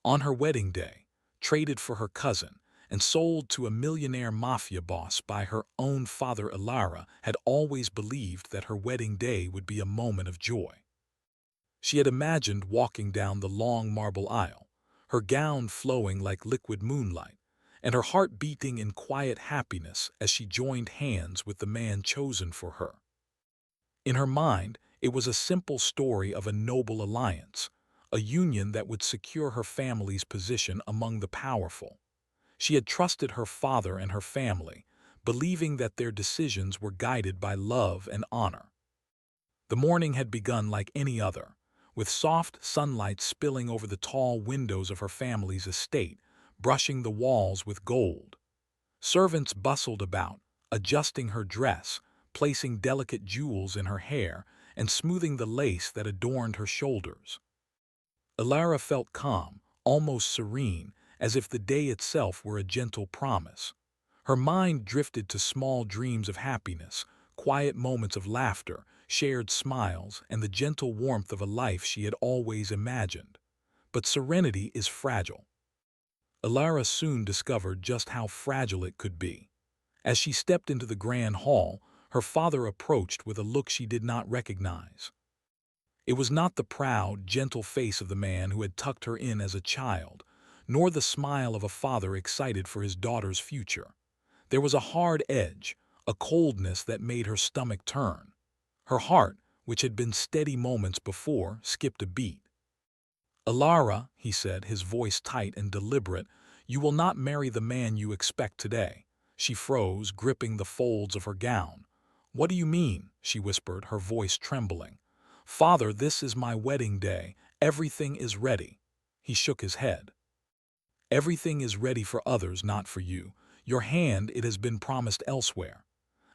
On her wedding day, traded for her cousin, and sold to a millionaire mafia boss by her own father. Ilara had always believed that her wedding day would be a moment of joy. She had imagined walking down the long marble aisle, her gown flowing like liquid moonlight, and her heart beating in quiet happiness as she joined hands with the man chosen for her. In her mind, it was a simple story of a noble alliance, a union that would secure her family's position among the powerful. She had trusted her father and her family, believing that their decisions were guided by love and honor. The morning had begun like any other, with soft sunlight spilling over the tall windows of her family's estate, brushing the walls with gold. Servants bustled about, adjusting her dress, placing delicate jewels in her hair, and smoothing the lace that adorned her shoulders. Ilara felt calm, almost serene, as if the day itself were a gentle promise. Her mind drifted to small dreams of happiness, quiet moments of laughter, shared smiles, and the gentle warmth of a life she had always imagined. But serenity is fragile. Ilara soon discovered just how fragile it could be. As she stepped into the grand hall, her father approached with a look she did not recognize. It was not the proud, gentle face of the man who had tucked her in as a child, nor the smile of a father excited for his daughter's future. There was a hard edge, a coldness that made her stomach turn. Her heart, which had been steady moments before, skipped a beat. "Ilara," he said, his voice tight and deliberate, "you will not marry the man you expect today." She froze, gripping the folds of her gown. "What do you mean?" she whispered, her voice trembling. "Father, this is my wedding day. Everything is ready." He shook his head. "Everything is ready for others, not for you. Your hand, it has been promised elsewhere."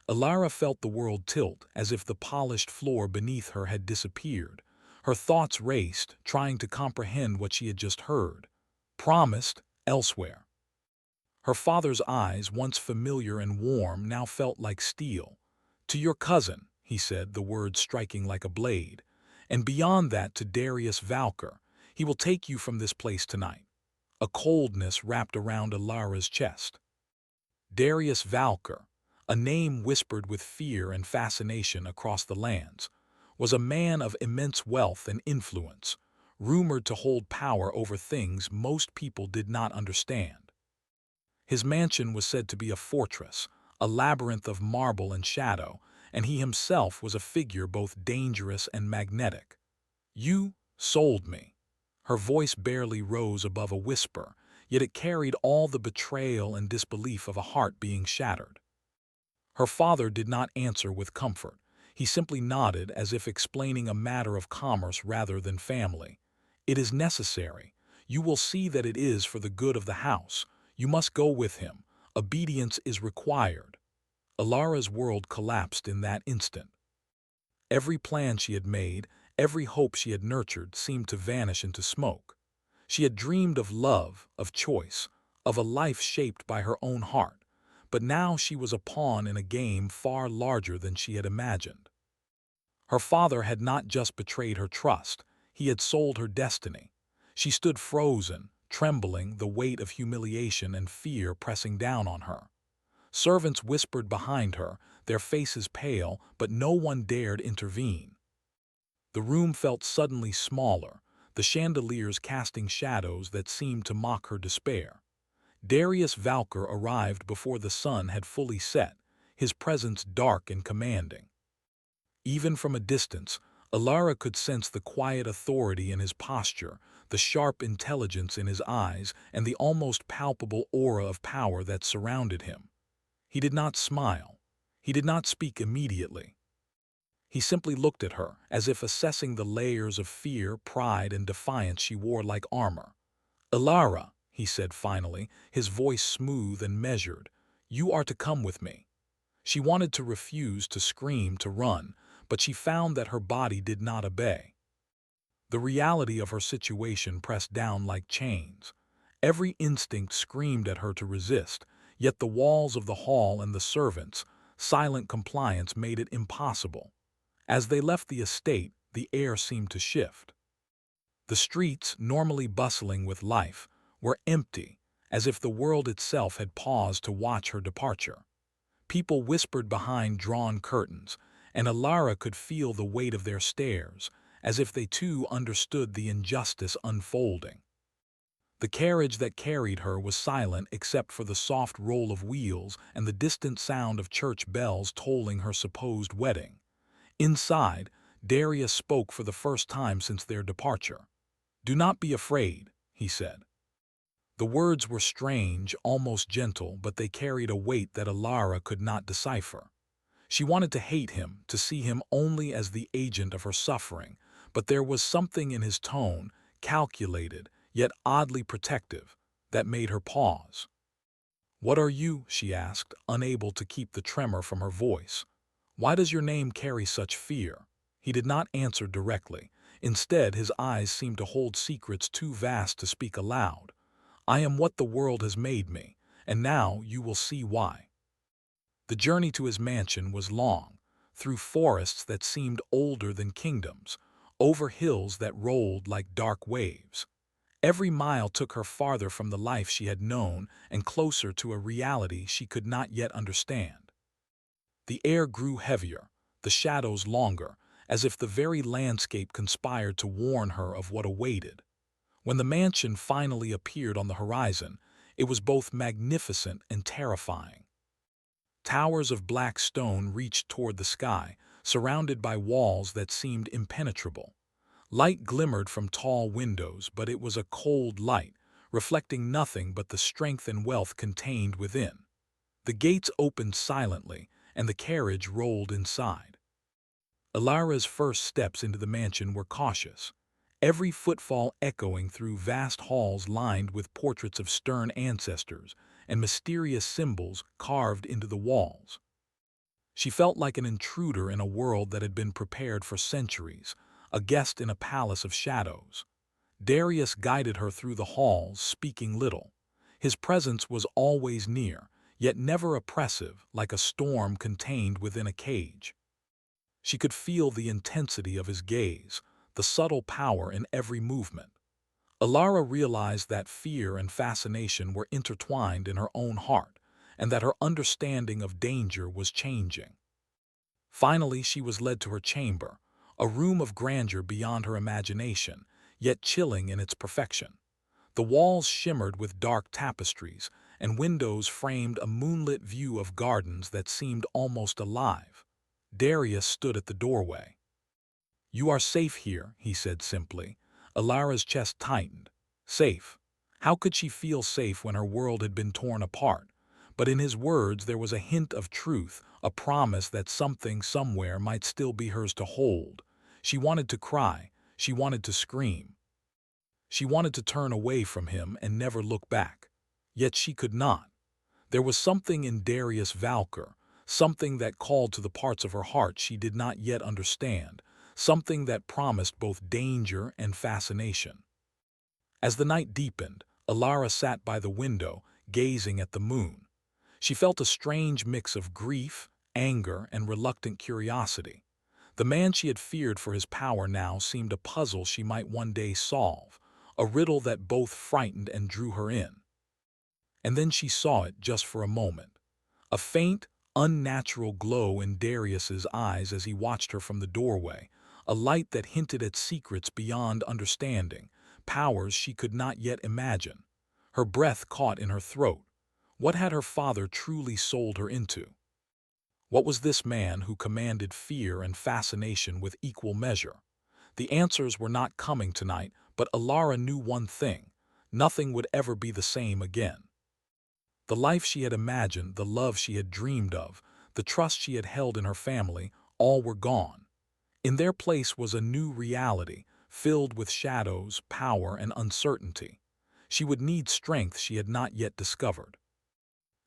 Ilara felt the world tilt, as if the polished floor beneath her had disappeared. Her thoughts raced, trying to comprehend what she had just heard. Promised elsewhere. Her father's eyes, once familiar and warm, now felt like steel. "To your cousin," he said, the words striking like a blade. "And beyond that to Darius Valker. He will take you from this place tonight." A coldness wrapped around Ilara's chest. Darius Valker, a name whispered with fear and fascination across the lands, was a man of immense wealth and influence, rumored to hold power over things most people did not understand. His mansion was said to be a fortress, a labyrinth of marble and shadow, and he himself was a figure both dangerous and magnetic. "You sold me." Her voice barely rose above a whisper, yet it carried all the betrayal and disbelief of a heart being shattered. Her father did not answer with comfort. He simply nodded as if explaining a matter of commerce rather than family. "It is necessary. You will see that it is for the good of the house. You must go with him. Obedience is required." Ilara's world collapsed in that instant. Every plan she had made, every hope she had nurtured seemed to vanish into smoke. She had dreamed of love, of choice, of a life shaped by her own heart, but now she was a pawn in a game far larger than she had imagined. Her father had not just betrayed her trust, he had sold her destiny. She stood frozen, trembling, the weight of humiliation and fear pressing down on her. Servants whispered behind her, their faces pale, but no one dared intervene. The room felt suddenly smaller, the chandeliers casting shadows that seemed to mock her despair. Darius Valker arrived before the sun had fully set, his presence dark and commanding. Even from a distance, Ilara could sense the quiet authority in his posture, the sharp intelligence in his eyes, and the almost palpable aura of power that surrounded him. He did not smile. He did not speak immediately. He simply looked at her, as if assessing the layers of fear, pride, and defiance she wore like armor. "Ilara," he said finally, his voice smooth and measured, "you are to come with me." She wanted to refuse, to scream, to run, but she found that her body did not obey. The reality of her situation pressed down like chains. Every instinct screamed at her to resist, yet the walls of the hall and the servants' silent compliance made it impossible. As they left the estate, the air seemed to shift. The streets, normally bustling with life, were empty, as if the world itself had paused to watch her departure. People whispered behind drawn curtains, and Alara could feel the weight of their stares, as if they too understood the injustice unfolding. The carriage that carried her was silent except for the soft roll of wheels and the distant sound of church bells tolling her supposed wedding. Inside, Darius spoke for the first time since their departure. "Do not be afraid," he said. The words were strange, almost gentle, but they carried a weight that Alara could not decipher. She wanted to hate him, to see him only as the agent of her suffering, but there was something in his tone, calculated, yet oddly protective, that made her pause. "What are you?" she asked, unable to keep the tremor from her voice. "Why does your name carry such fear?" He did not answer directly. Instead, his eyes seemed to hold secrets too vast to speak aloud. "I am what the world has made me, and now you will see why." The journey to his mansion was long, through forests that seemed older than kingdoms, over hills that rolled like dark waves. Every mile took her farther from the life she had known and closer to a reality she could not yet understand. The air grew heavier, the shadows longer, as if the very landscape conspired to warn her of what awaited. When the mansion finally appeared on the horizon, it was both magnificent and terrifying. Towers of black stone reached toward the sky, surrounded by walls that seemed impenetrable. Light glimmered from tall windows, but it was a cold light, reflecting nothing but the strength and wealth contained within. The gates opened silently, and the carriage rolled inside. Alara's first steps into the mansion were cautious, every footfall echoing through vast halls lined with portraits of stern ancestors and mysterious symbols carved into the walls. She felt like an intruder in a world that had been prepared for centuries, a guest in a palace of shadows. Darius guided her through the halls, speaking little. His presence was always near, yet never oppressive, like a storm contained within a cage. She could feel the intensity of his gaze, the subtle power in every movement. Alara realized that fear and fascination were intertwined in her own heart, and that her understanding of danger was changing. Finally, she was led to her chamber, a room of grandeur beyond her imagination, yet chilling in its perfection. The walls shimmered with dark tapestries, and windows framed a moonlit view of gardens that seemed almost alive. Darius stood at the doorway. "You are safe here," he said simply. Alara's chest tightened. Safe. How could she feel safe when her world had been torn apart? But in his words there was a hint of truth, a promise that something somewhere might still be hers to hold. She wanted to cry. She wanted to scream. She wanted to turn away from him and never look back. Yet she could not. There was something in Darius Valker, something that called to the parts of her heart she did not yet understand, something that promised both danger and fascination. As the night deepened, Alara sat by the window, gazing at the moon. She felt a strange mix of grief, anger, and reluctant curiosity. The man she had feared for his power now seemed a puzzle she might one day solve, a riddle that both frightened and drew her in. And then she saw it just for a moment. A faint, unnatural glow in Darius's eyes as he watched her from the doorway, a light that hinted at secrets beyond understanding, powers she could not yet imagine. Her breath caught in her throat. What had her father truly sold her into? What was this man who commanded fear and fascination with equal measure? The answers were not coming tonight, but Alara knew one thing: nothing would ever be the same again. The life she had imagined, the love she had dreamed of, the trust she had held in her family, all were gone. In their place was a new reality, filled with shadows, power, and uncertainty. She would need strength she had not yet discovered.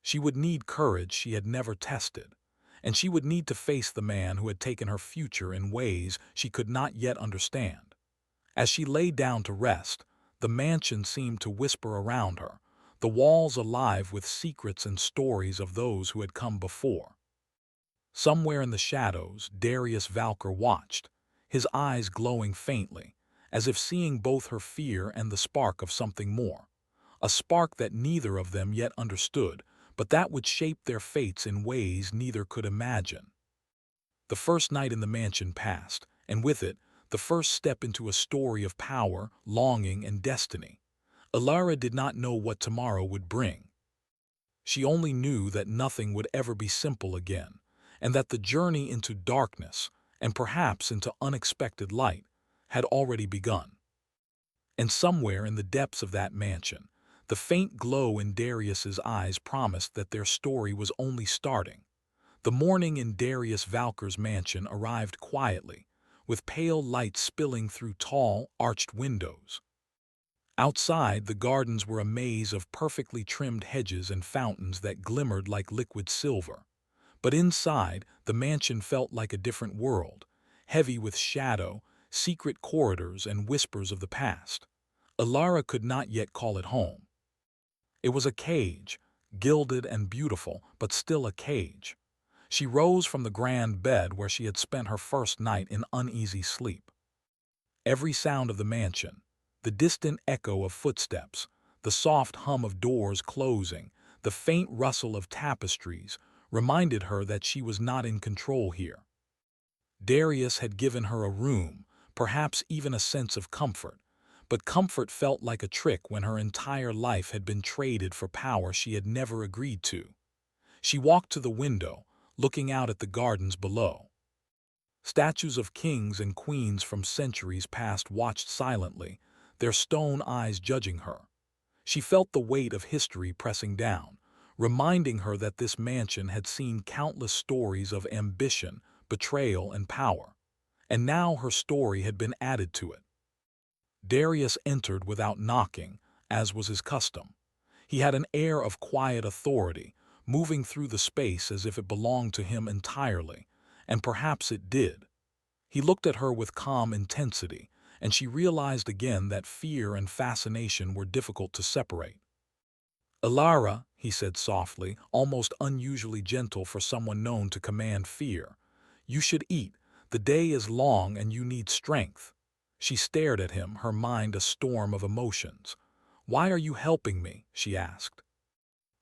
She would need courage she had never tested. And she would need to face the man who had taken her future in ways she could not yet understand. As she lay down to rest, the mansion seemed to whisper around her, the walls alive with secrets and stories of those who had come before. Somewhere in the shadows, Darius Valker watched, his eyes glowing faintly, as if seeing both her fear and the spark of something more. A spark that neither of them yet understood, but that would shape their fates in ways neither could imagine. The first night in the mansion passed, and with it, the first step into a story of power, longing, and destiny. Alara did not know what tomorrow would bring. She only knew that nothing would ever be simple again, and that the journey into darkness, and perhaps into unexpected light, had already begun. And somewhere in the depths of that mansion, the faint glow in Darius's eyes promised that their story was only starting. The morning in Darius Valker's mansion arrived quietly, with pale light spilling through tall, arched windows. Outside, the gardens were a maze of perfectly trimmed hedges and fountains that glimmered like liquid silver. But inside, the mansion felt like a different world, heavy with shadow, secret corridors, and whispers of the past. Alara could not yet call it home. It was a cage, gilded and beautiful, but still a cage. She rose from the grand bed where she had spent her first night in uneasy sleep. Every sound of the mansion, the distant echo of footsteps, the soft hum of doors closing, the faint rustle of tapestries, reminded her that she was not in control here. Darius had given her a room, perhaps even a sense of comfort, but comfort felt like a trick when her entire life had been traded for power she had never agreed to. She walked to the window, looking out at the gardens below. Statues of kings and queens from centuries past watched silently, their stone eyes judging her. She felt the weight of history pressing down, reminding her that this mansion had seen countless stories of ambition, betrayal, and power. And now her story had been added to it. Darius entered without knocking, as was his custom. He had an air of quiet authority, moving through the space as if it belonged to him entirely, and perhaps it did. He looked at her with calm intensity, and she realized again that fear and fascination were difficult to separate. "Alara," he said softly, almost unusually gentle for someone known to command fear, "you should eat. The day is long and you need strength." She stared at him, her mind a storm of emotions. "Why are you helping me?" she asked.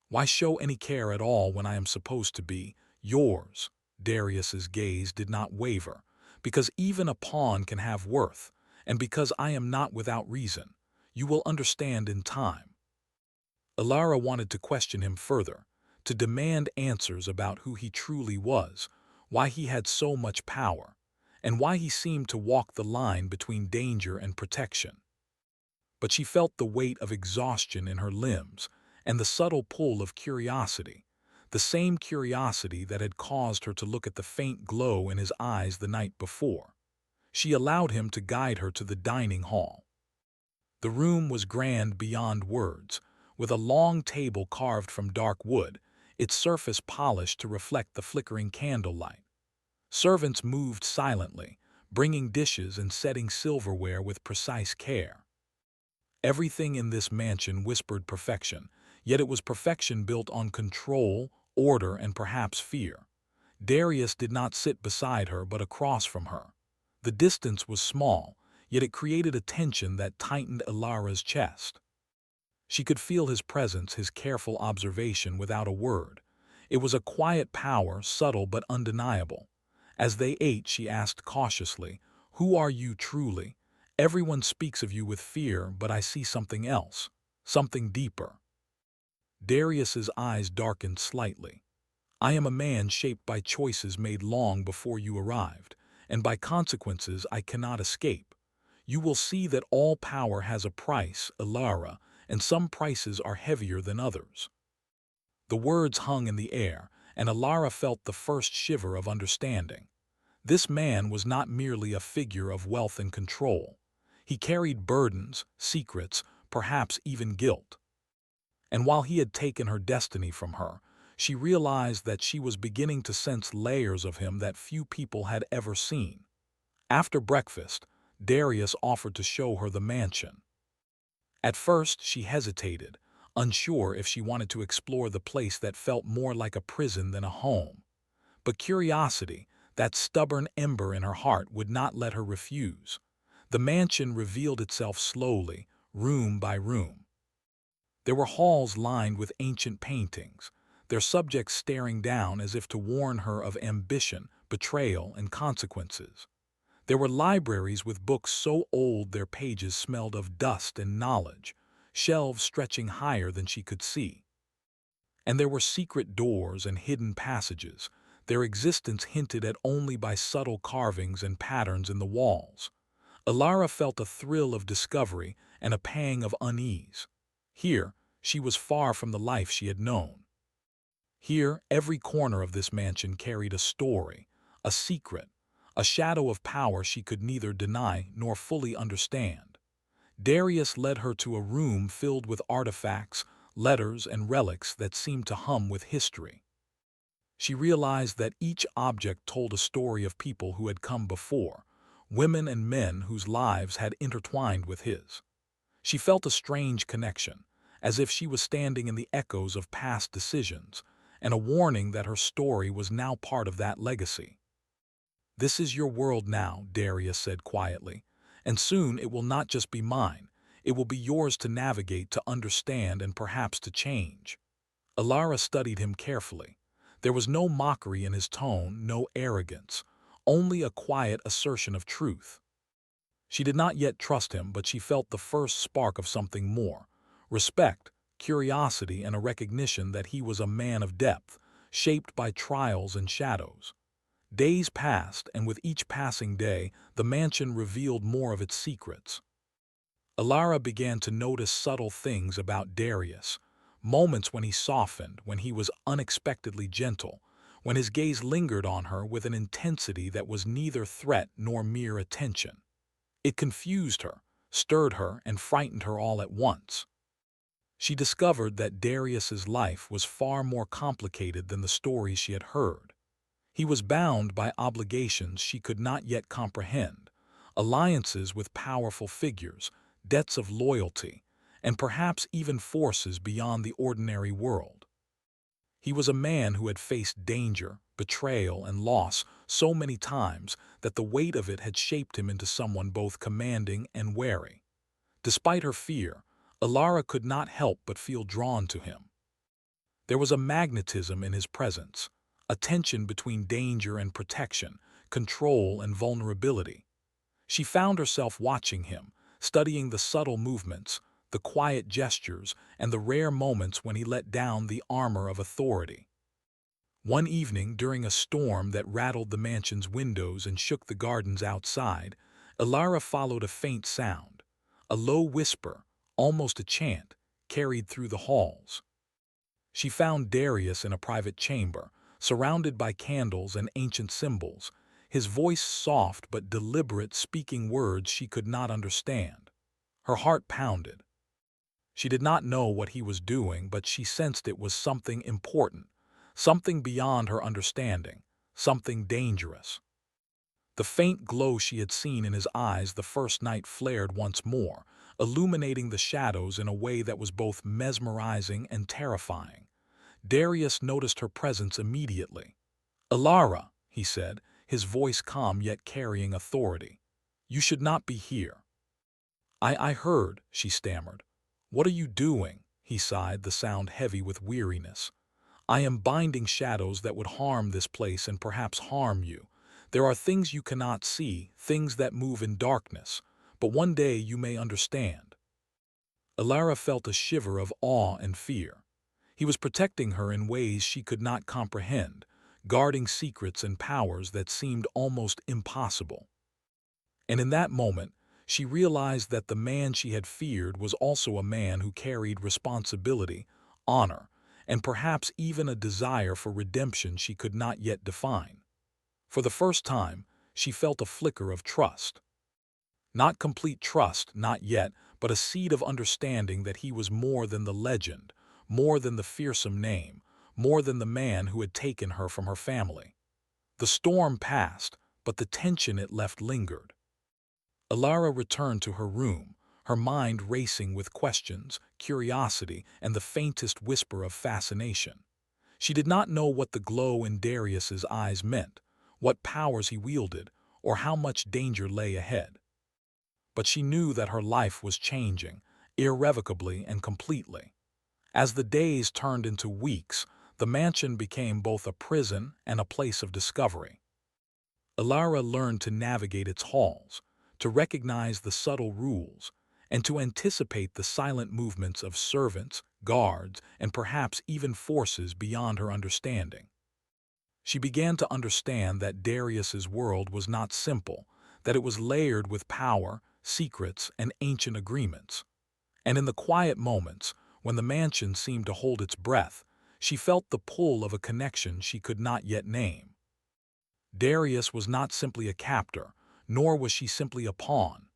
"Why show any care at all when I am supposed to be yours?" Darius's gaze did not waver, "because even a pawn can have worth, and because I am not without reason. You will understand in time." Alara wanted to question him further, to demand answers about who he truly was, why he had so much power, and why he seemed to walk the line between danger and protection. But she felt the weight of exhaustion in her limbs and the subtle pull of curiosity, the same curiosity that had caused her to look at the faint glow in his eyes the night before. She allowed him to guide her to the dining hall. The room was grand beyond words, with a long table carved from dark wood, its surface polished to reflect the flickering candlelight. Servants moved silently, bringing dishes and setting silverware with precise care. Everything in this mansion whispered perfection, yet it was perfection built on control, order, and perhaps fear. Darius did not sit beside her but across from her. The distance was small, yet it created a tension that tightened Alara's chest. She could feel his presence, his careful observation without a word. It was a quiet power, subtle but undeniable. As they ate, she asked cautiously, "Who are you truly? Everyone speaks of you with fear, but I see something else, something deeper." Darius's eyes darkened slightly. "I am a man shaped by choices made long before you arrived, and by consequences I cannot escape. You will see that all power has a price, Alara, and some prices are heavier than others." The words hung in the air, and Alara felt the first shiver of understanding. This man was not merely a figure of wealth and control. He carried burdens, secrets, perhaps even guilt. And while he had taken her destiny from her, she realized that she was beginning to sense layers of him that few people had ever seen. After breakfast, Darius offered to show her the mansion. At first, she hesitated, unsure if she wanted to explore the place that felt more like a prison than a home. But curiosity, that stubborn ember in her heart, would not let her refuse. The mansion revealed itself slowly, room by room. There were halls lined with ancient paintings, their subjects staring down as if to warn her of ambition, betrayal, and consequences. There were libraries with books so old their pages smelled of dust and knowledge, shelves stretching higher than she could see. And there were secret doors and hidden passages, their existence hinted at only by subtle carvings and patterns in the walls. Alara felt a thrill of discovery and a pang of unease. Here, she was far from the life she had known. Here, every corner of this mansion carried a story, a secret, a shadow of power she could neither deny nor fully understand. Darius led her to a room filled with artifacts, letters, and relics that seemed to hum with history. She realized that each object told a story of people who had come before, women and men whose lives had intertwined with his. She felt a strange connection, as if she was standing in the echoes of past decisions, and a warning that her story was now part of that legacy. "This is your world now," Darius said quietly, "and soon it will not just be mine, it will be yours to navigate, to understand, and perhaps to change." Alara studied him carefully. There was no mockery in his tone, no arrogance, only a quiet assertion of truth. She did not yet trust him, but she felt the first spark of something more: respect, curiosity, and a recognition that he was a man of depth, shaped by trials and shadows. Days passed, and with each passing day, the mansion revealed more of its secrets. Alara began to notice subtle things about Darius, moments when he softened, when he was unexpectedly gentle, when his gaze lingered on her with an intensity that was neither threat nor mere attention. It confused her, stirred her, and frightened her all at once. She discovered that Darius's life was far more complicated than the stories she had heard. He was bound by obligations she could not yet comprehend, alliances with powerful figures, debts of loyalty, and perhaps even forces beyond the ordinary world. He was a man who had faced danger, betrayal, and loss so many times that the weight of it had shaped him into someone both commanding and wary. Despite her fear, Alara could not help but feel drawn to him. There was a magnetism in his presence, a tension between danger and protection, control and vulnerability. She found herself watching him, studying the subtle movements, the quiet gestures, and the rare moments when he let down the armor of authority. One evening, during a storm that rattled the mansion's windows and shook the gardens outside, Alara followed a faint sound. A low whisper, almost a chant, carried through the halls. She found Darius in a private chamber, surrounded by candles and ancient symbols, his voice soft but deliberate, speaking words she could not understand. Her heart pounded. She did not know what he was doing, but she sensed it was something important, something beyond her understanding, something dangerous. The faint glow she had seen in his eyes the first night flared once more, illuminating the shadows in a way that was both mesmerizing and terrifying. Darius noticed her presence immediately. "Alara," he said, his voice calm yet carrying authority. "You should not be here." I heard," she stammered. "What are you doing?" he sighed, the sound heavy with weariness. "I am binding shadows that would harm this place and perhaps harm you. There are things you cannot see, things that move in darkness, but one day you may understand." Alara felt a shiver of awe and fear. He was protecting her in ways she could not comprehend, guarding secrets and powers that seemed almost impossible. And in that moment, she realized that the man she had feared was also a man who carried responsibility, honor, and perhaps even a desire for redemption she could not yet define. For the first time, she felt a flicker of trust. Not complete trust, not yet, but a seed of understanding that he was more than the legend, more than the fearsome name, more than the man who had taken her from her family. The storm passed, but the tension it left lingered. Alara returned to her room, her mind racing with questions, curiosity, and the faintest whisper of fascination. She did not know what the glow in Darius's eyes meant, what powers he wielded, or how much danger lay ahead. but she knew that her life was changing, irrevocably and completely. As the days turned into weeks, the mansion became both a prison and a place of discovery. Ilara learned to navigate its halls, to recognize the subtle rules, and to anticipate the silent movements of servants, guards, and perhaps even forces beyond her understanding. She began to understand that Darius's world was not simple, that it was layered with power, secrets, and ancient agreements. And in the quiet moments, when the mansion seemed to hold its breath, she felt the pull of a connection she could not yet name. Darius was not simply a captor, nor was she simply a pawn.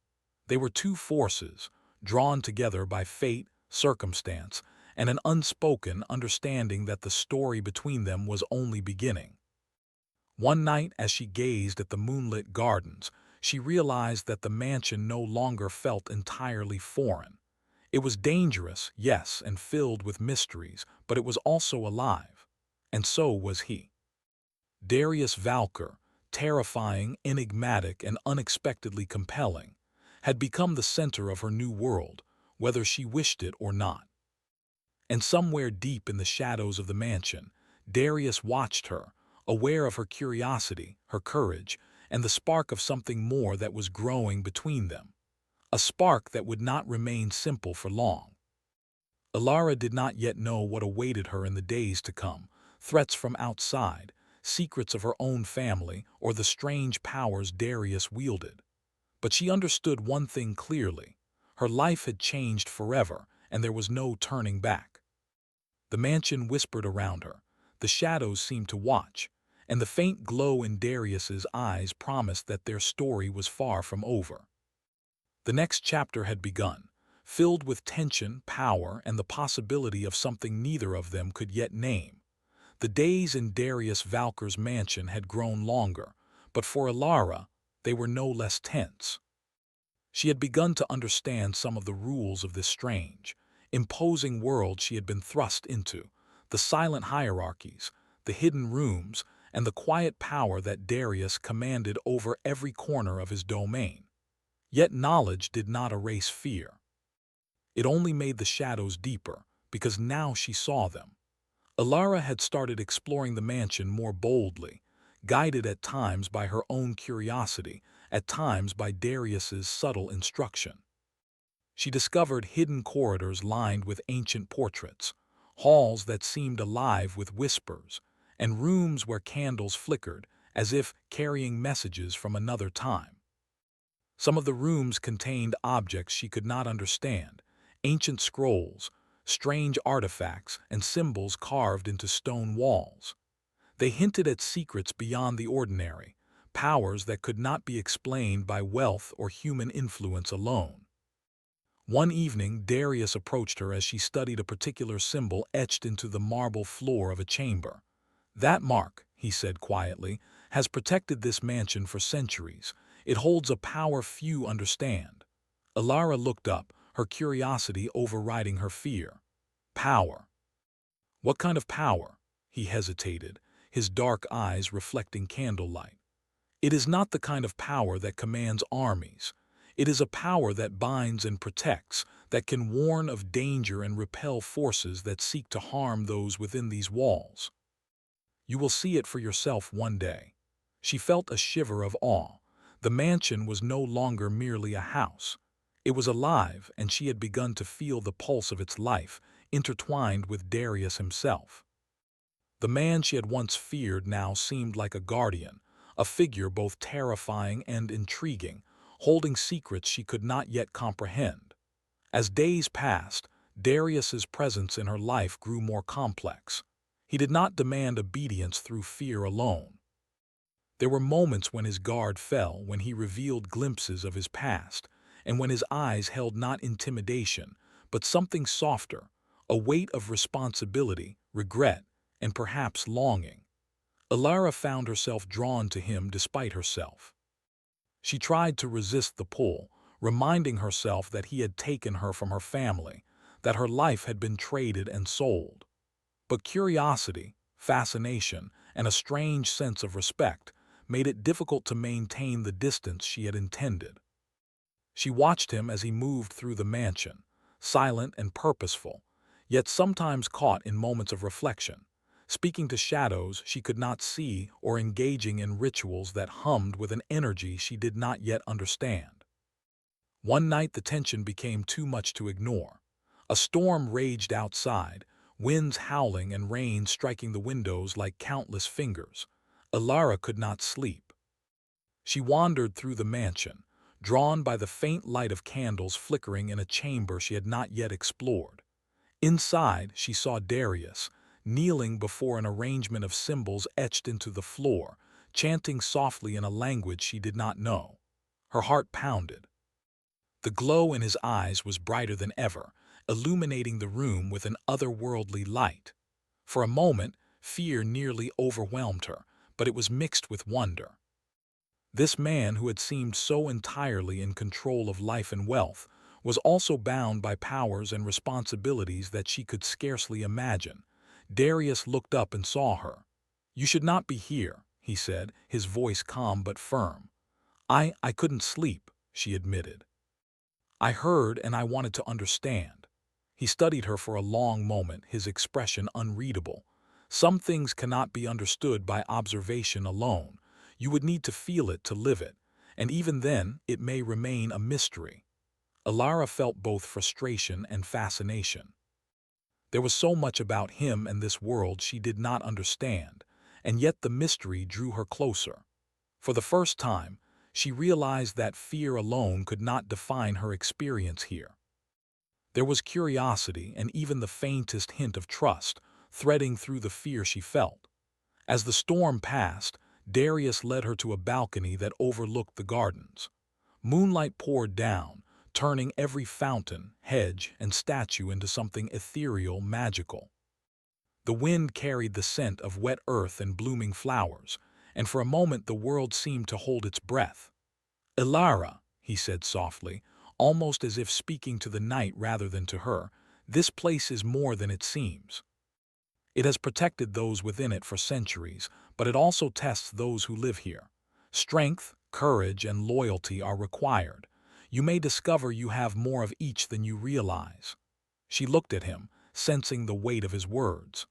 They were two forces, drawn together by fate, circumstance, and an unspoken understanding that the story between them was only beginning. One night, as she gazed at the moonlit gardens, she realized that the mansion no longer felt entirely foreign. It was dangerous, yes, and filled with mysteries, but it was also alive. And so was he. Darius Valker, terrifying, enigmatic, and unexpectedly compelling, had become the center of her new world, whether she wished it or not. And somewhere deep in the shadows of the mansion, Darius watched her, aware of her curiosity, her courage, and the spark of something more that was growing between them. A spark that would not remain simple for long. Ilara did not yet know what awaited her in the days to come, threats from outside, secrets of her own family, or the strange powers Darius wielded. But she understood one thing clearly. Her life had changed forever, and there was no turning back. The mansion whispered around her, the shadows seemed to watch, and the faint glow in Darius's eyes promised that their story was far from over. The next chapter had begun, filled with tension, power, and the possibility of something neither of them could yet name. The days in Darius Valker's mansion had grown longer, but for Ilara, they were no less tense. She had begun to understand some of the rules of this strange, imposing world she had been thrust into, the silent hierarchies, the hidden rooms, and the quiet power that Darius commanded over every corner of his domain. Yet knowledge did not erase fear. It only made the shadows deeper, because now she saw them. Ilara had started exploring the mansion more boldly, guided at times by her own curiosity, at times by Darius's subtle instruction. She discovered hidden corridors lined with ancient portraits, halls that seemed alive with whispers, and rooms where candles flickered, as if carrying messages from another time. Some of the rooms contained objects she could not understand, ancient scrolls, strange artifacts, and symbols carved into stone walls. They hinted at secrets beyond the ordinary, powers that could not be explained by wealth or human influence alone. One evening, Darius approached her as she studied a particular symbol etched into the marble floor of a chamber. "That mark," he said quietly, "has protected this mansion for centuries. It holds a power few understand." Ilara looked up, her curiosity overriding her fear. Power. What kind of power? He hesitated, his dark eyes reflecting candlelight. It is not the kind of power that commands armies. It is a power that binds and protects, that can warn of danger and repel forces that seek to harm those within these walls. You will see it for yourself one day. She felt a shiver of awe. The mansion was no longer merely a house. It was alive, and she had begun to feel the pulse of its life, intertwined with Darius himself. The man she had once feared now seemed like a guardian, a figure both terrifying and intriguing, holding secrets she could not yet comprehend. As days passed, Darius's presence in her life grew more complex. He did not demand obedience through fear alone. There were moments when his guard fell, when he revealed glimpses of his past, and when his eyes held not intimidation, but something softer, a weight of responsibility, regret, and perhaps longing. Ilara found herself drawn to him despite herself. She tried to resist the pull, reminding herself that he had taken her from her family, that her life had been traded and sold. But curiosity, fascination, and a strange sense of respect made it difficult to maintain the distance she had intended. She watched him as he moved through the mansion, silent and purposeful, yet sometimes caught in moments of reflection, speaking to shadows she could not see or engaging in rituals that hummed with an energy she did not yet understand. One night the tension became too much to ignore. A storm raged outside, winds howling and rain striking the windows like countless fingers. Alara could not sleep. She wandered through the mansion, drawn by the faint light of candles flickering in a chamber she had not yet explored. Inside, she saw Darius, kneeling before an arrangement of symbols etched into the floor, chanting softly in a language she did not know. Her heart pounded. The glow in his eyes was brighter than ever, illuminating the room with an otherworldly light. For a moment, fear nearly overwhelmed her, but it was mixed with wonder. This man who had seemed so entirely in control of life and wealth was also bound by powers and responsibilities that she could scarcely imagine. Darius looked up and saw her. "You should not be here," he said, his voice calm but firm. I couldn't sleep," she admitted. "I heard and I wanted to understand." He studied her for a long moment, his expression unreadable. "Some things cannot be understood by observation alone. You would need to feel it to live it, and even then it may remain a mystery." Alara felt both frustration and fascination. There was so much about him and this world she did not understand, and yet the mystery drew her closer. For the first time, she realized that fear alone could not define her experience here. There was curiosity and even the faintest hint of trust threading through the fear she felt. As the storm passed, Darius led her to a balcony that overlooked the gardens. Moonlight poured down, turning every fountain, hedge, and statue into something ethereal, magical. The wind carried the scent of wet earth and blooming flowers, and for a moment the world seemed to hold its breath. "Alara," he said softly, almost as if speaking to the night rather than to her, "this place is more than it seems. It has protected those within it for centuries, but it also tests those who live here. Strength, courage, and loyalty are required. You may discover you have more of each than you realize." She looked at him, sensing the weight of his words.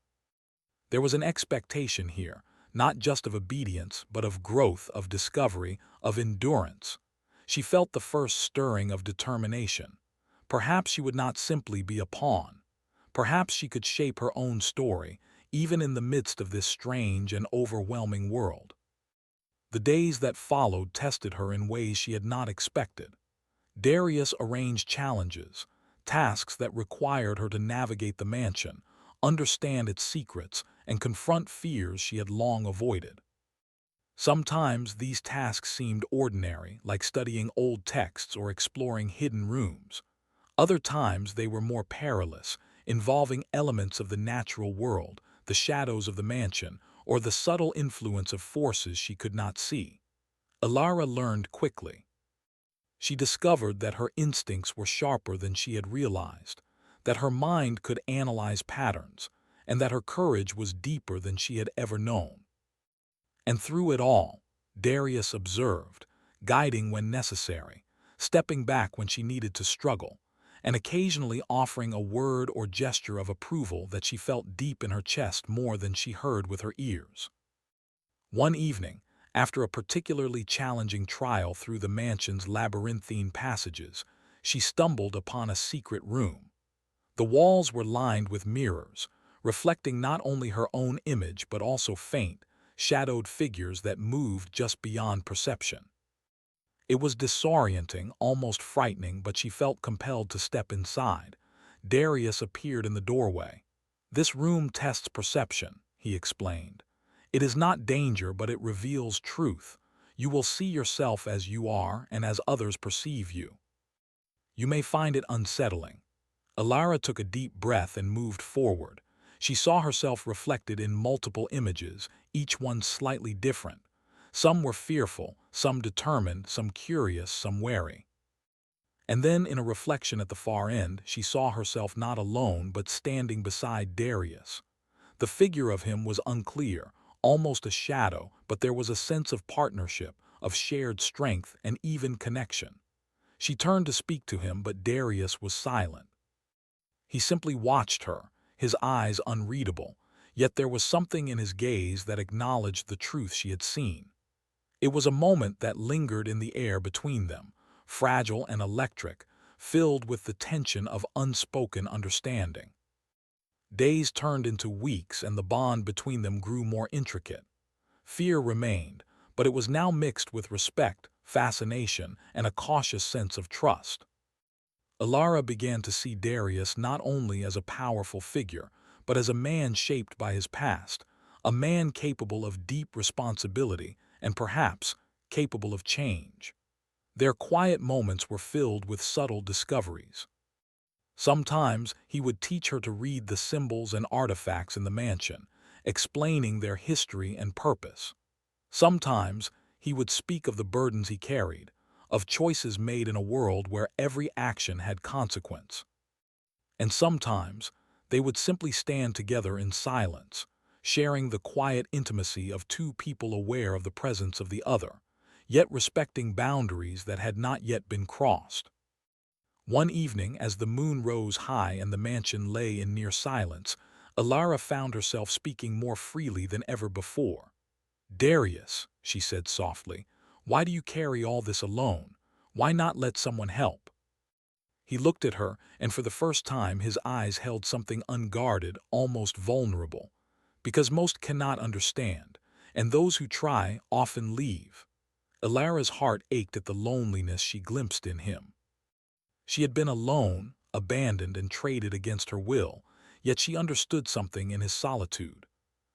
There was an expectation here, not just of obedience, but of growth, of discovery, of endurance. She felt the first stirring of determination. Perhaps she would not simply be a pawn. Perhaps she could shape her own story, even in the midst of this strange and overwhelming world. The days that followed tested her in ways she had not expected. Darius arranged challenges, tasks that required her to navigate the mansion, understand its secrets, and confront fears she had long avoided. Sometimes these tasks seemed ordinary, like studying old texts or exploring hidden rooms. Other times they were more perilous, involving elements of the natural world, the shadows of the mansion, or the subtle influence of forces she could not see. Alara learned quickly. She discovered that her instincts were sharper than she had realized, that her mind could analyze patterns, and that her courage was deeper than she had ever known. And through it all, Darius observed, guiding when necessary, stepping back when she needed to struggle, and occasionally offering a word or gesture of approval that she felt deep in her chest more than she heard with her ears. One evening, after a particularly challenging trial through the mansion's labyrinthine passages, she stumbled upon a secret room. The walls were lined with mirrors, reflecting not only her own image but also faint, shadowed figures that moved just beyond perception. It was disorienting, almost frightening, but she felt compelled to step inside. Darius appeared in the doorway. "This room tests perception," he explained. "It is not danger, but it reveals truth. You will see yourself as you are and as others perceive you. You may find it unsettling." Alara took a deep breath and moved forward. She saw herself reflected in multiple images, each one slightly different. Some were fearful, some determined, some curious, some wary. And then, in a reflection at the far end, she saw herself not alone but standing beside Darius. The figure of him was unclear, almost a shadow, but there was a sense of partnership, of shared strength, and even connection. She turned to speak to him, but Darius was silent. He simply watched her, his eyes unreadable, yet there was something in his gaze that acknowledged the truth she had seen. It was a moment that lingered in the air between them, fragile and electric, filled with the tension of unspoken understanding. Days turned into weeks and the bond between them grew more intricate. Fear remained, but it was now mixed with respect, fascination, and a cautious sense of trust. Alara began to see Darius not only as a powerful figure, but as a man shaped by his past, a man capable of deep responsibility and perhaps capable of change. Their quiet moments were filled with subtle discoveries. Sometimes he would teach her to read the symbols and artifacts in the mansion, explaining their history and purpose. Sometimes he would speak of the burdens he carried, of choices made in a world where every action had consequence. And sometimes they would simply stand together in silence, sharing the quiet intimacy of two people aware of the presence of the other, yet respecting boundaries that had not yet been crossed. One evening, as the moon rose high and the mansion lay in near silence, Alara found herself speaking more freely than ever before. "Darius," she said softly, "why do you carry all this alone? Why not let someone help?" He looked at her, and for the first time his eyes held something unguarded, almost vulnerable. "Because most cannot understand, and those who try often leave." Alara's heart ached at the loneliness she glimpsed in him. She had been alone, abandoned, and traded against her will, yet she understood something in his solitude.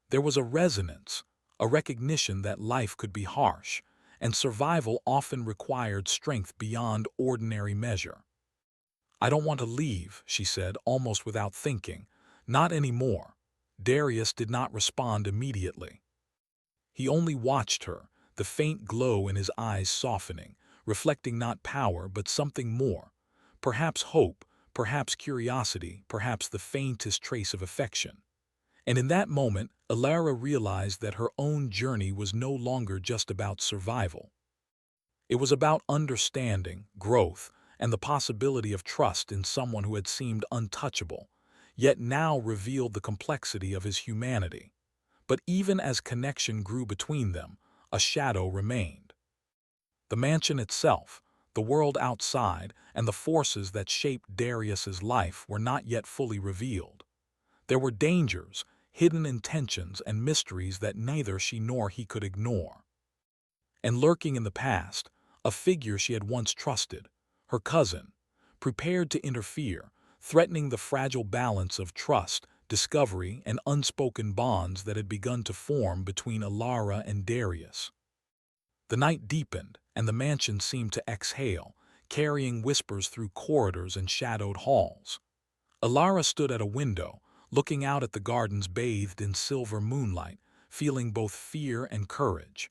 There was a resonance, a recognition that life could be harsh, and survival often required strength beyond ordinary measure. "I don't want to leave," she said, almost without thinking. "Not anymore." Darius did not respond immediately. He only watched her, the faint glow in his eyes softening, reflecting not power but something more. Perhaps hope, perhaps curiosity, perhaps the faintest trace of affection. And in that moment, Alara realized that her own journey was no longer just about survival. It was about understanding, growth, and the possibility of trust in someone who had seemed untouchable, yet now revealed the complexity of his humanity. But even as connection grew between them, a shadow remained. The mansion itself, the world outside, and the forces that shaped Darius's life were not yet fully revealed. There were dangers, hidden intentions, and mysteries that neither she nor he could ignore. And lurking in the past, a figure she had once trusted, her cousin, prepared to interfere, threatening the fragile balance of trust, discovery, and unspoken bonds that had begun to form between Alara and Darius. The night deepened, and the mansion seemed to exhale, carrying whispers through corridors and shadowed halls. Alara stood at a window, looking out at the gardens bathed in silver moonlight, feeling both fear and courage.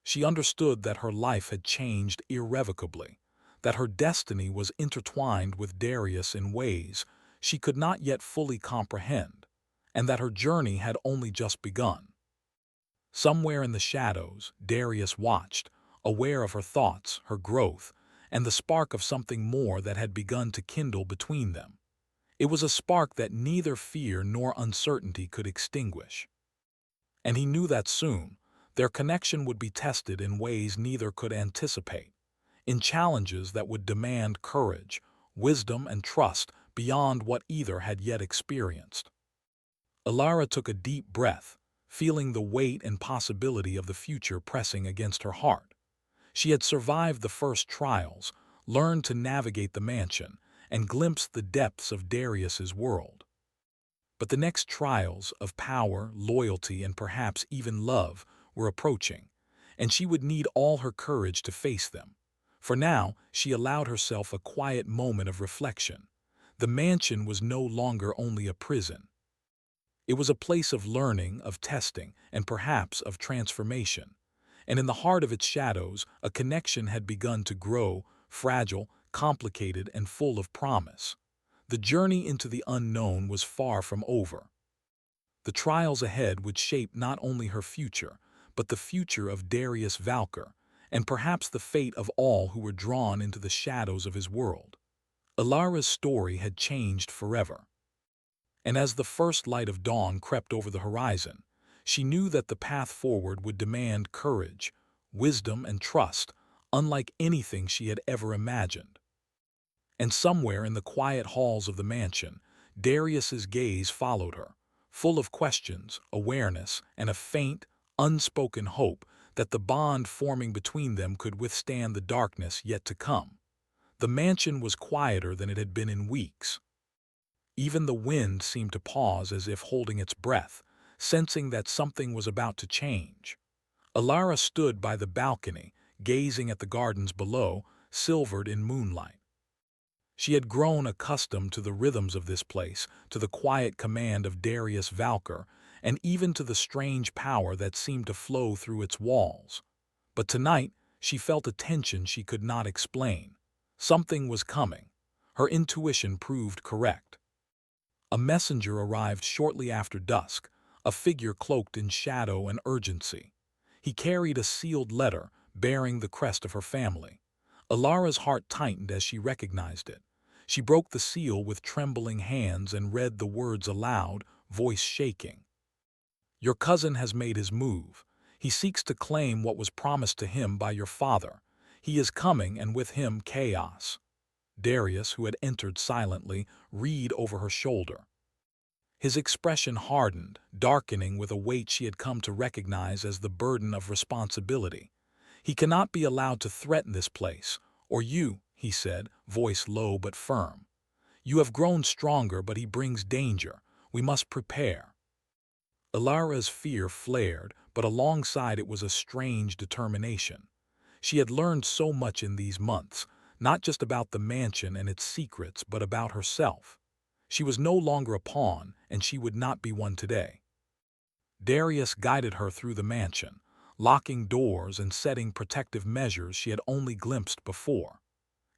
She understood that her life had changed irrevocably, that her destiny was intertwined with Darius in ways she could not yet fully comprehend, and that her journey had only just begun. Somewhere in the shadows, Darius watched, aware of her thoughts, her growth, and the spark of something more that had begun to kindle between them. It was a spark that neither fear nor uncertainty could extinguish. And he knew that soon, their connection would be tested in ways neither could anticipate, in challenges that would demand courage, wisdom, and trust beyond what either had yet experienced. Alara took a deep breath, feeling the weight and possibility of the future pressing against her heart. She had survived the first trials, learned to navigate the mansion, and glimpsed the depths of Darius's world. But the next trials of power, loyalty, and perhaps even love were approaching, and she would need all her courage to face them. For now, she allowed herself a quiet moment of reflection. The mansion was no longer only a prison. It was a place of learning, of testing, and perhaps of transformation. And in the heart of its shadows, a connection had begun to grow, fragile, complicated, and full of promise. The journey into the unknown was far from over. The trials ahead would shape not only her future, but the future of Darius Valker, and perhaps the fate of all who were drawn into the shadows of his world. Ilara's story had changed forever. And as the first light of dawn crept over the horizon, she knew that the path forward would demand courage, wisdom, and trust, unlike anything she had ever imagined. And somewhere in the quiet halls of the mansion, Darius's gaze followed her, full of questions, awareness, and a faint, unspoken hope that the bond forming between them could withstand the darkness yet to come. The mansion was quieter than it had been in weeks. Even the wind seemed to pause as if holding its breath, sensing that something was about to change. Ilara stood by the balcony, gazing at the gardens below, silvered in moonlight. She had grown accustomed to the rhythms of this place, to the quiet command of Darius Valker, and even to the strange power that seemed to flow through its walls. But tonight, she felt a tension she could not explain. Something was coming. Her intuition proved correct. A messenger arrived shortly after dusk, a figure cloaked in shadow and urgency. He carried a sealed letter bearing the crest of her family. Ilara's heart tightened as she recognized it. She broke the seal with trembling hands and read the words aloud, voice shaking. "Your cousin has made his move. He seeks to claim what was promised to him by your father. He is coming, and with him chaos." Darius, who had entered silently, read over her shoulder. His expression hardened, darkening with a weight she had come to recognize as the burden of responsibility. "He cannot be allowed to threaten this place, or you," he said, voice low but firm. "You have grown stronger, but he brings danger. We must prepare." Ilara's fear flared, but alongside it was a strange determination. She had learned so much in these months, not just about the mansion and its secrets, but about herself. She was no longer a pawn, and she would not be one today. Darius guided her through the mansion, locking doors and setting protective measures she had only glimpsed before.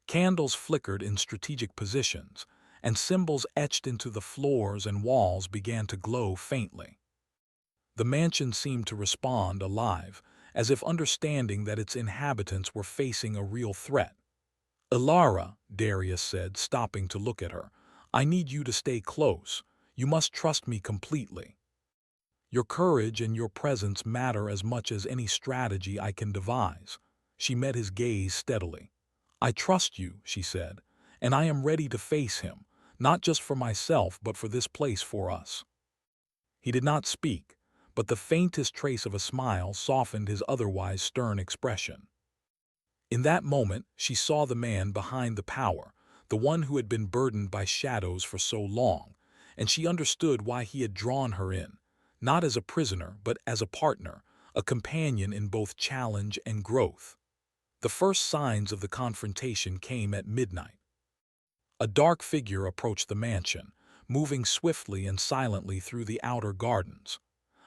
Candles flickered in strategic positions, and symbols etched into the floors and walls began to glow faintly. The mansion seemed to respond alive, as if understanding that its inhabitants were facing a real threat. "Ilara," Darius said, stopping to look at her, "I need you to stay close. You must trust me completely. Your courage and your presence matter as much as any strategy I can devise." She met his gaze steadily. "I trust you," she said, "and I am ready to face him, not just for myself but for this place, for us." He did not speak, but the faintest trace of a smile softened his otherwise stern expression. In that moment, she saw the man behind the power, the one who had been burdened by shadows for so long, and she understood why he had drawn her in, not as a prisoner but as a partner, a companion in both challenge and growth. The first signs of the confrontation came at midnight. A dark figure approached the mansion, moving swiftly and silently through the outer gardens.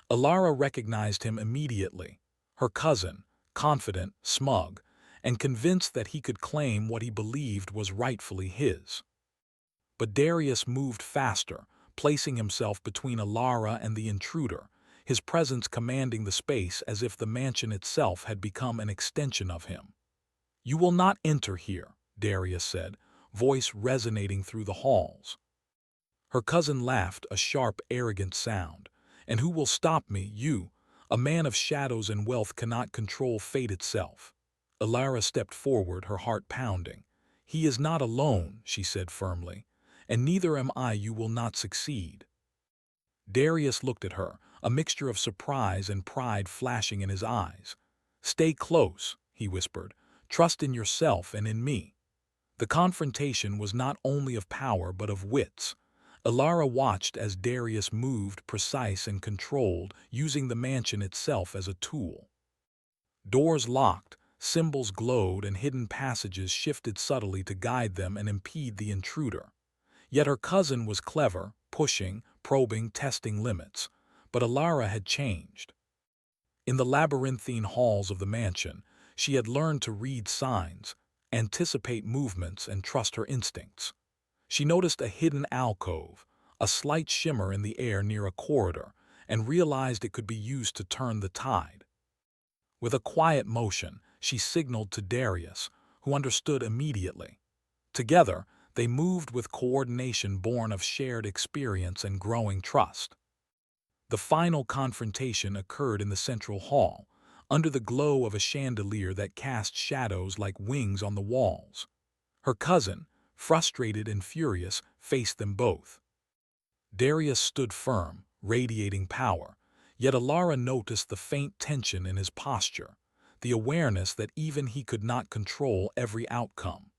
Ilara recognized him immediately, her cousin, confident, smug, and convinced that he could claim what he believed was rightfully his. But Darius moved faster, placing himself between Ilara and the intruder, his presence commanding the space as if the mansion itself had become an extension of him. "You will not enter here," Darius said, voice resonating through the halls. Her cousin laughed, a sharp, arrogant sound. "And who will stop me? You. A man of shadows and wealth cannot control fate itself." Ilara stepped forward, her heart pounding. "He is not alone," she said firmly, "and neither am I. You will not succeed." Darius looked at her, a mixture of surprise and pride flashing in his eyes. "Stay close," he whispered. "Trust in yourself and in me." The confrontation was not only of power but of wits. Ilara watched as Darius moved, precise and controlled, using the mansion itself as a tool. Doors locked, symbols glowed, and hidden passages shifted subtly to guide them and impede the intruder. Yet her cousin was clever, pushing, probing, testing limits. But Ilara had changed. In the labyrinthine halls of the mansion, she had learned to read signs, anticipate movements, and trust her instincts. She noticed a hidden alcove, a slight shimmer in the air near a corridor, and realized it could be used to turn the tide. With a quiet motion, she signaled to Darius, who understood immediately. Together, they moved with coordination born of shared experience and growing trust. The final confrontation occurred in the central hall, under the glow of a chandelier that cast shadows like wings on the walls. Her cousin, frustrated and furious, faced them both. Darius stood firm, radiating power, yet Alara noticed the faint tension in his posture, the awareness that even he could not control every outcome.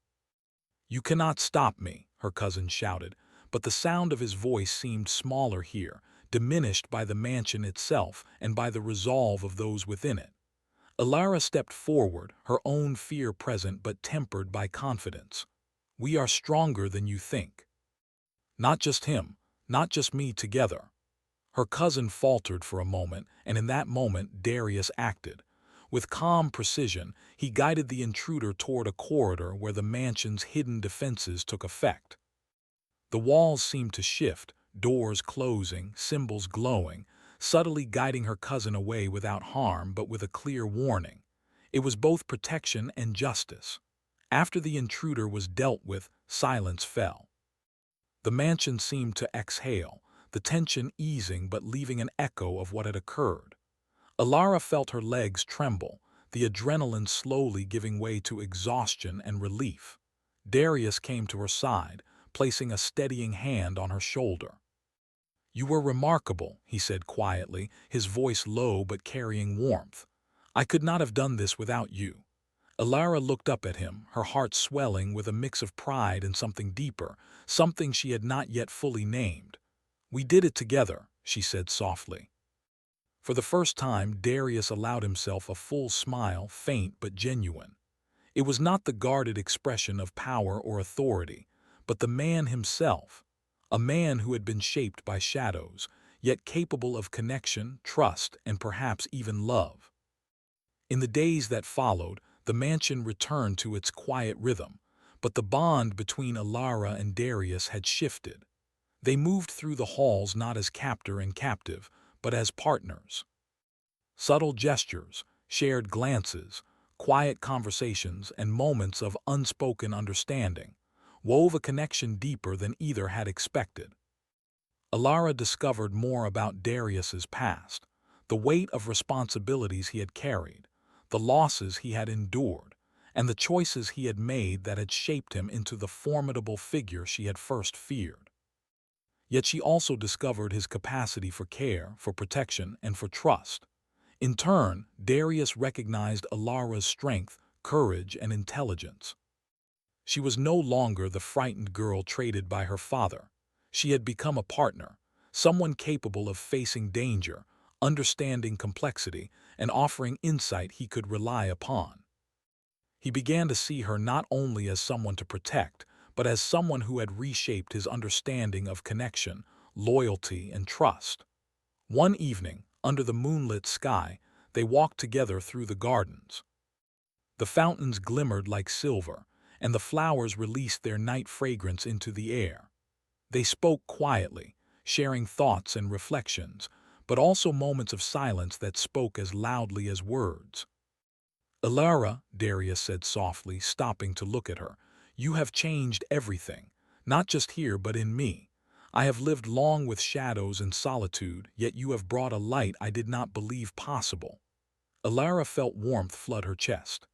"You cannot stop me," her cousin shouted, but the sound of his voice seemed smaller here, diminished by the mansion itself and by the resolve of those within it. Alara stepped forward, her own fear present but tempered by confidence. "We are stronger than you think. Not just him, not just me together." Her cousin faltered for a moment, and in that moment Darius acted. With calm precision, he guided the intruder toward a corridor where the mansion's hidden defenses took effect. The walls seemed to shift, doors closing, symbols glowing, subtly guiding her cousin away without harm but with a clear warning. It was both protection and justice. After the intruder was dealt with, silence fell. The mansion seemed to exhale, the tension easing but leaving an echo of what had occurred. Alara felt her legs tremble, the adrenaline slowly giving way to exhaustion and relief. Darius came to her side, placing a steadying hand on her shoulder. "You were remarkable," he said quietly, his voice low but carrying warmth. "I could not have done this without you." Alara looked up at him, her heart swelling with a mix of pride and something deeper, something she had not yet fully named. "We did it together," she said softly. For the first time, Darius allowed himself a full smile, faint but genuine. It was not the guarded expression of power or authority, but the man himself, a man who had been shaped by shadows, yet capable of connection, trust, and perhaps even love. In the days that followed, the mansion returned to its quiet rhythm, but the bond between Alara and Darius had shifted. They moved through the halls not as captor and captive, but as partners. Subtle gestures, shared glances, quiet conversations, and moments of unspoken understanding wove a connection deeper than either had expected. Alara discovered more about Darius's past, the weight of responsibilities he had carried, the losses he had endured, and the choices he had made that had shaped him into the formidable figure she had first feared. Yet she also discovered his capacity for care, for protection, and for trust. In turn, Darius recognized Alara's strength, courage, and intelligence. She was no longer the frightened girl traded by her father. She had become a partner, someone capable of facing danger, understanding complexity, and offering insight he could rely upon. He began to see her not only as someone to protect, but as someone who had reshaped his understanding of connection, loyalty, and trust. One evening, under the moonlit sky, they walked together through the gardens. The fountains glimmered like silver, and the flowers released their night fragrance into the air. They spoke quietly, sharing thoughts and reflections, but also moments of silence that spoke as loudly as words. "Alara," Darius said softly, stopping to look at her, "you have changed everything, not just here but in me. I have lived long with shadows and solitude, yet you have brought a light I did not believe possible." Alara felt warmth flood her chest.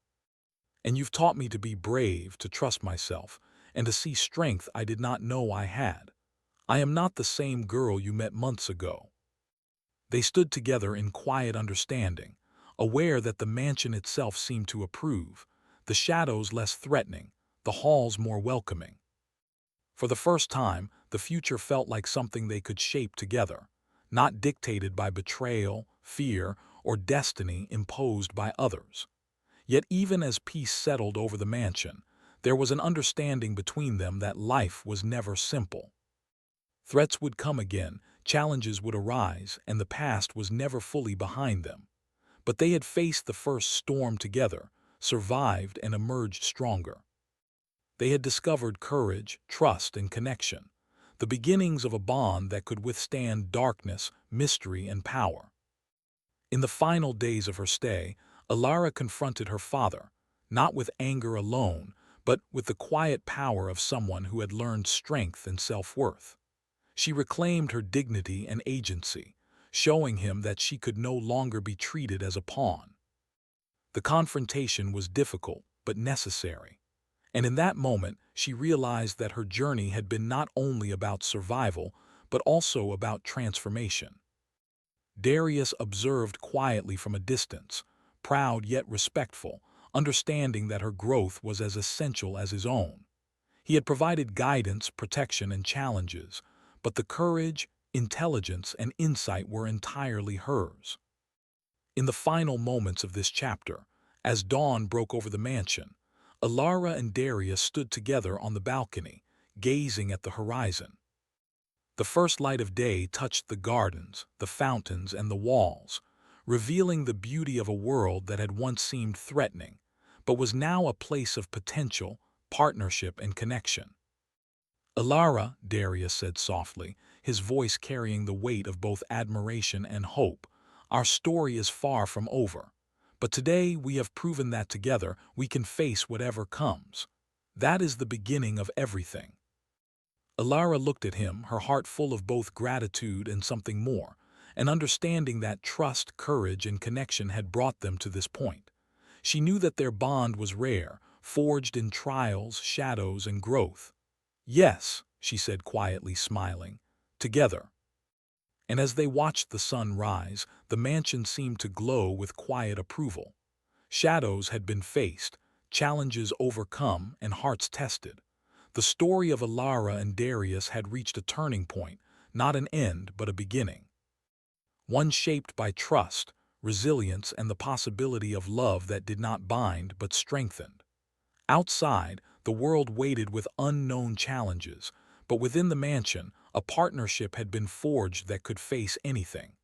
"And you've taught me to be brave, to trust myself, and to see strength I did not know I had. I am not the same girl you met months ago." They stood together in quiet understanding, aware that the mansion itself seemed to approve, the shadows less threatening, the halls more welcoming. For the first time, the future felt like something they could shape together, not dictated by betrayal, fear, or destiny imposed by others. Yet even as peace settled over the mansion, there was an understanding between them that life was never simple. Threats would come again, challenges would arise, and the past was never fully behind them. But they had faced the first storm together, survived, and emerged stronger. They had discovered courage, trust, and connection, the beginnings of a bond that could withstand darkness, mystery, and power. In the final days of her stay, Alara confronted her father, not with anger alone, but with the quiet power of someone who had learned strength and self-worth. She reclaimed her dignity and agency, showing him that she could no longer be treated as a pawn. The confrontation was difficult, but necessary. And in that moment, she realized that her journey had been not only about survival, but also about transformation. Darius observed quietly from a distance, proud yet respectful, understanding that her growth was as essential as his own. He had provided guidance, protection, and challenges, but the courage, intelligence, and insight were entirely hers. In the final moments of this chapter, as dawn broke over the mansion, Alara and Darius stood together on the balcony, gazing at the horizon. The first light of day touched the gardens, the fountains, and the walls, revealing the beauty of a world that had once seemed threatening, but was now a place of potential, partnership, and connection. "Alara," Darius said softly, his voice carrying the weight of both admiration and hope, "our story is far from over. But today we have proven that together we can face whatever comes. That is the beginning of everything." Alara looked at him, her heart full of both gratitude and something more, and understanding that trust, courage, and connection had brought them to this point. She knew that their bond was rare, forged in trials, shadows, and growth. "Yes," she said quietly, smiling, "together." And as they watched the sun rise, the mansion seemed to glow with quiet approval. Shadows had been faced, challenges overcome, and hearts tested. The story of Alara and Darius had reached a turning point, not an end but a beginning. One shaped by trust, resilience, and the possibility of love that did not bind but strengthened. Outside, the world waited with unknown challenges, but within the mansion, a partnership had been forged that could face anything.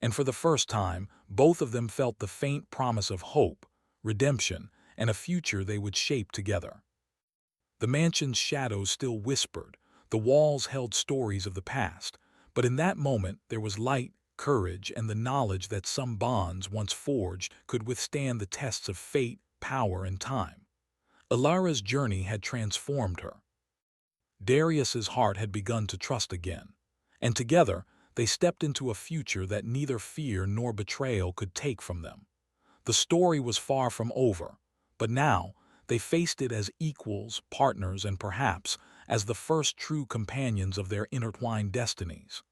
And for the first time, both of them felt the faint promise of hope, redemption, and a future they would shape together. The mansion's shadows still whispered, the walls held stories of the past, but in that moment there was light, courage, and the knowledge that some bonds once forged could withstand the tests of fate, power, and time. Alara's journey had transformed her. Darius's heart had begun to trust again, and together they stepped into a future that neither fear nor betrayal could take from them. The story was far from over, but now they faced it as equals, partners, and perhaps as the first true companions of their intertwined destinies.